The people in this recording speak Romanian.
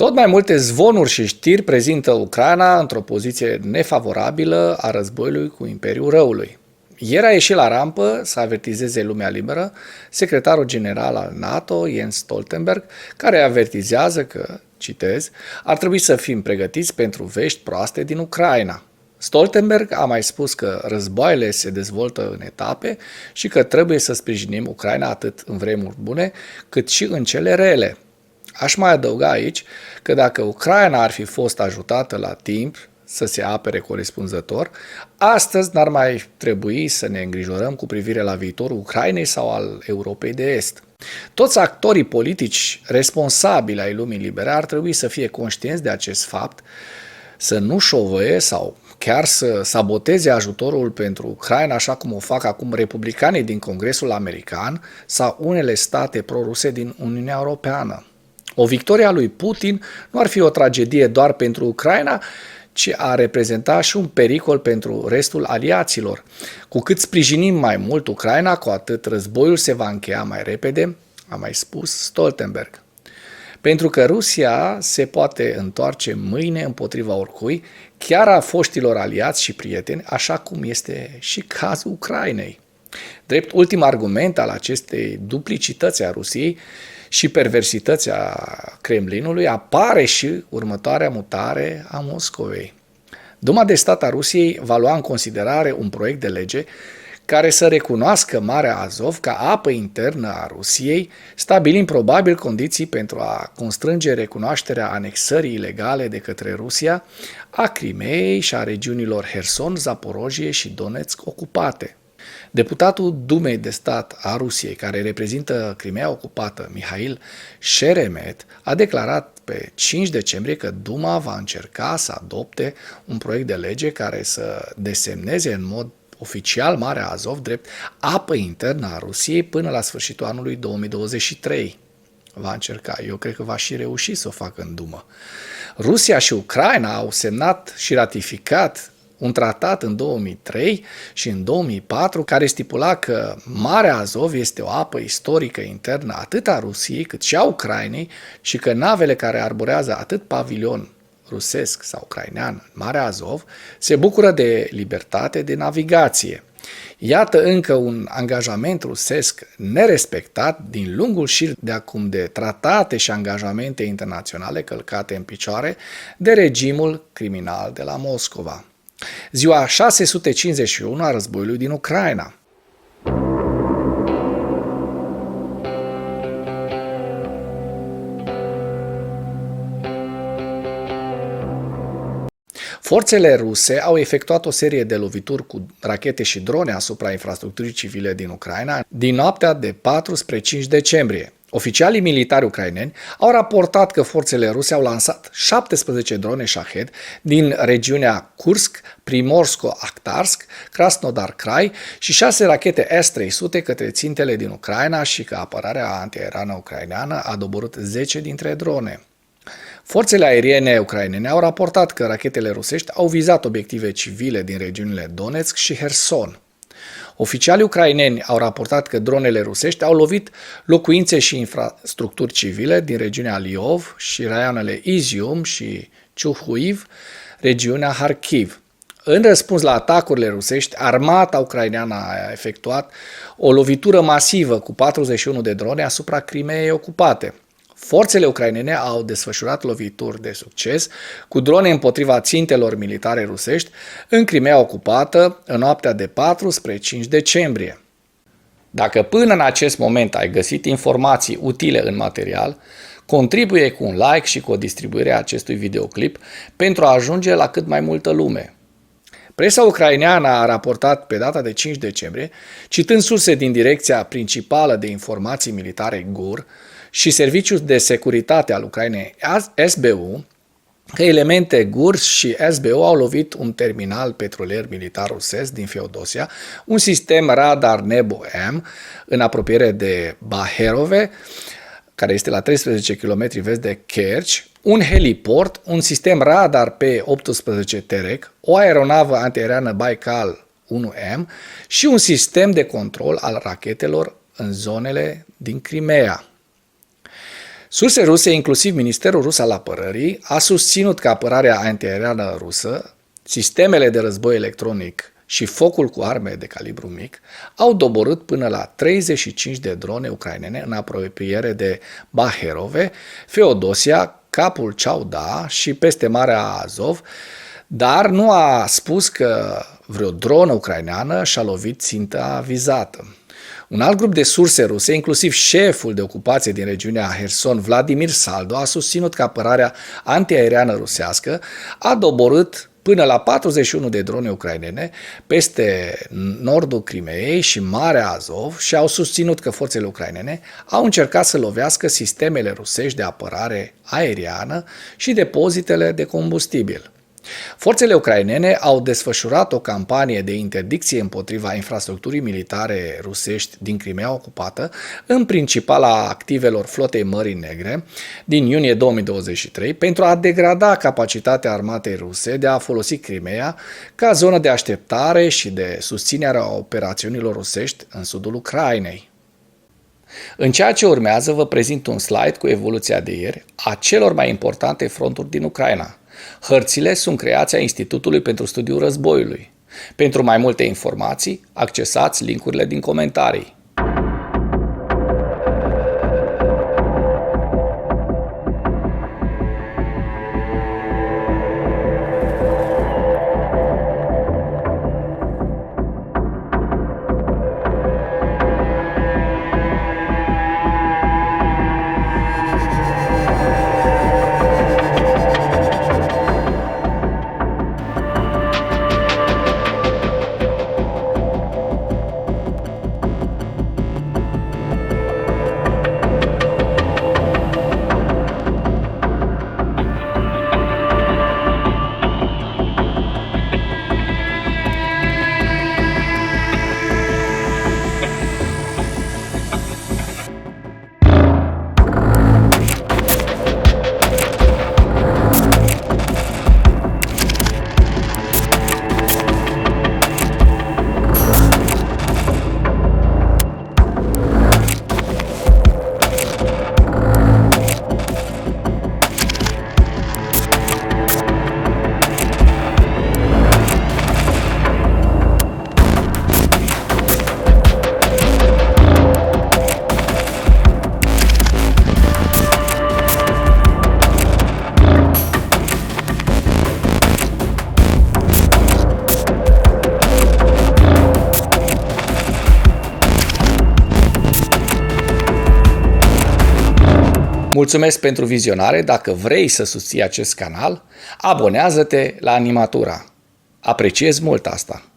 Tot mai multe zvonuri și știri prezintă Ucraina într-o poziție nefavorabilă a războiului cu Imperiul Răului. Ieri a ieșit la rampă să avertizeze lumea liberă secretarul general al NATO, Jens Stoltenberg, care avertizează că, citez, ar trebui să fim pregătiți pentru vești proaste din Ucraina. Stoltenberg a mai spus că războaiele se dezvoltă în etape și că trebuie să sprijinim Ucraina atât în vremuri bune cât și în cele rele. Aș mai adăuga aici că dacă Ucraina ar fi fost ajutată la timp să se apere corespunzător, astăzi n-ar mai trebui să ne îngrijorăm cu privire la viitorul Ucrainei sau al Europei de Est. Toți actorii politici responsabili ai lumii libere ar trebui să fie conștienți de acest fapt, să nu șovăie sau chiar să saboteze ajutorul pentru Ucraina, așa cum o fac acum republicanii din Congresul American sau unele state proruse din Uniunea Europeană. O victorie a lui Putin nu ar fi o tragedie doar pentru Ucraina, ci ar reprezenta și un pericol pentru restul aliaților. Cu cât sprijinim mai mult Ucraina, cu atât războiul se va încheia mai repede, a mai spus Stoltenberg. Pentru că Rusia se poate întoarce mâine împotriva oricui, chiar a foștilor aliați și prieteni, așa cum este și cazul Ucrainei. Drept ultim argument al acestei duplicități a Rusiei și perversități a Kremlinului, apare și următoarea mutare a Moscovei. Duma de stat a Rusiei va lua în considerare un proiect de lege care să recunoască Marea Azov ca apă internă a Rusiei, stabilind probabil condiții pentru a constrânge recunoașterea anexării ilegale de către Rusia a Crimeei și a regiunilor Herson, Zaporojie și Donetsk ocupate. Deputatul Dumei de stat a Rusiei, care reprezintă Crimea ocupată, Mihail Sheremet, a declarat pe 5 decembrie că Duma va încerca să adopte un proiect de lege care să desemneze în mod oficial Marea Azov drept apă internă a Rusiei până la sfârșitul anului 2023. Va încerca. Eu cred că va și reuși să o facă în Dumă. Rusia și Ucraina au semnat și ratificat un tratat în 2003 și în 2004 care stipula că Marea Azov este o apă istorică internă atât a Rusiei cât și a Ucrainei și că navele care arborează atât pavilion rusesc sau ucrainean în Marea Azov se bucură de libertate de navigație. Iată încă un angajament rusesc nerespectat din lungul șir de acum de tratate și angajamente internaționale călcate în picioare de regimul criminal de la Moscova. Ziua 651 a războiului din Ucraina. Forțele ruse au efectuat o serie de lovituri cu rachete și drone asupra infrastructurii civile din Ucraina din noaptea de 4 spre 5 decembrie. Oficialii militari ucraineni au raportat că forțele ruse au lansat 17 drone Shahed din regiunea Kursk, Primorsko-Akhtarsk, Krasnodar Krai și 6 rachete S-300 către țintele din Ucraina și că apărarea antiaeriană ucraineană a doborât 10 dintre drone. Forțele aeriene ucrainene au raportat că rachetele rusești au vizat obiective civile din regiunile Donetsk și Herson. Oficialii ucraineni au raportat că dronele rusești au lovit locuințe și infrastructuri civile din regiunea Liov și raioanele Izium și Ciuhuiv, regiunea Harkiv. În răspuns la atacurile rusești, armata ucraineană a efectuat o lovitură masivă cu 41 de drone asupra Crimeei ocupate. Forțele ucrainene au desfășurat lovituri de succes cu drone împotriva țintelor militare rusești în Crimea ocupată în noaptea de 4 spre 5 decembrie. Dacă până în acest moment ai găsit informații utile în material, contribuie cu un like și cu o distribuire a acestui videoclip pentru a ajunge la cât mai multă lume. Presa ucraineană a raportat pe data de 5 decembrie, citând surse din Direcția Principală de Informații Militare GUR și Serviciul de Securitate al Ucrainei SBU, că elemente GUR și SBU au lovit un terminal petrolier militar rusesc din Feodosia, un sistem radar Nebo-M în apropiere de Baherove, care este la 13 km vest de Kerch, un heliport, un sistem radar P-18 Terek, o aeronavă antiaeriană Baikal 1M și un sistem de control al rachetelor în zonele din Crimea. Surse ruse, inclusiv Ministerul Rus al Apărării, a susținut că apărarea antiaeriană rusă, sistemele de război electronic și focul cu arme de calibru mic au doborât până la 35 de drone ucrainene în apropiere de Baherove, Feodosia, capul Ceauda și peste Marea Azov, dar nu a spus că vreo dronă ucraineană și-a lovit ținta vizată. Un alt grup de surse ruse, inclusiv șeful de ocupație din regiunea Herson, Vladimir Saldo, a susținut că apărarea antiaeriană rusească a doborât până la 41 de drone ucrainene peste nordul Crimeei și Marea Azov și au susținut că forțele ucrainene au încercat să lovească sistemele rusești de apărare aeriană și depozitele de combustibil. Forțele ucrainene au desfășurat o campanie de interdicție împotriva infrastructurii militare rusești din Crimea ocupată, în principal a activelor flotei Mării Negre, din iunie 2023, pentru a degrada capacitatea armatei ruse de a folosi Crimea ca zonă de așteptare și de susținere a operațiunilor rusești în sudul Ucrainei. În ceea ce urmează, vă prezint un slide cu evoluția de ieri a celor mai importante fronturi din Ucraina. Hărțile sunt creația Institutului pentru Studiul Războiului. Pentru mai multe informații, accesați link-urile din comentarii. Mulțumesc pentru vizionare. Dacă vrei să susții acest canal, abonează-te la Animatura. Apreciez mult asta.